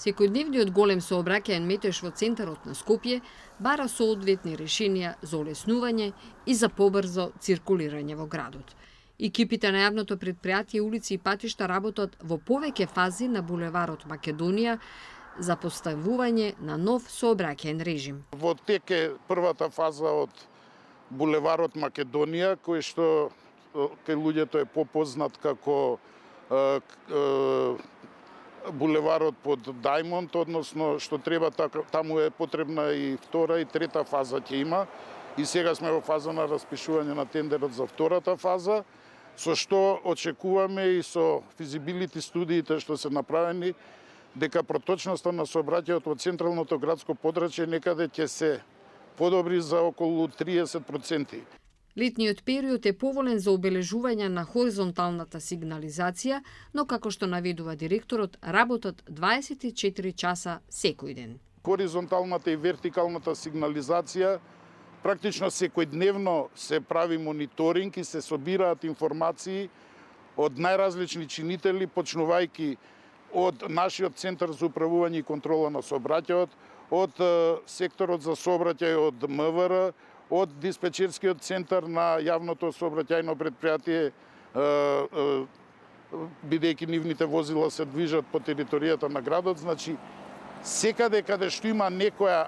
Секојдневниот голем сообраќаен метеж во центарот на Скопје бара соодветни решенија за олеснување и за побрзо циркулирање во градот. Екипите на јавното претпријатие улици и патишта работат во повеќе фази на булеварот Македонија за поставување на нов сообраќаен режим. Во тек е првата фаза од булеварот Македонија, кој што кај луѓето е попознат како булеварот под Дајмонд, односно што треба таму е потребна и втора и трета фаза ќе има. И сега сме во фаза на распишување на тендерот за втората фаза, со што очекуваме и со физибилити студиите што се направени, дека проточноста на сообраќајот во централното градско подрачје некаде ќе се подобри за околу 30%. Летниот период е поволен за обележување на хоризонталната сигнализација, но како што наведува директорот, работат 24 часа секој ден. Хоризонталната и вертикалната сигнализација практично секојдневно се прави мониторинг и се собираат информации од најразлични чинители, почнувајќи од нашиот центар за управување и контрола на сообраќајот, од секторот за сообраќај од МВР, од диспечерскиот центар на јавното сообраќајно предпријатие, бидејќи нивните возила се движат по територијата на градот, значи секаде каде што има некоја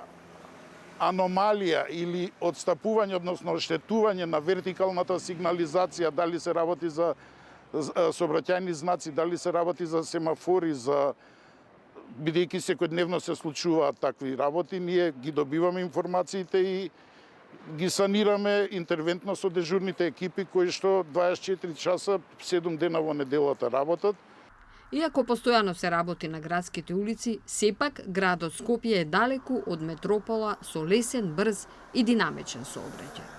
аномалија или одстапување, односно оштетување на вертикалната сигнализација, дали се работи за сообраќајни знаци, дали се работи за семафори, бидејќи секојдневно се случуваат такви работи, ние ги добиваме информациите и ги санираме интервентно со дежурните екипи кои што 24 часа, 7 дена во неделата работат. Иако постојано се работи на градските улици, сепак градот Скопје е далеку од метропола со лесен, брз и динамичен сообраќај.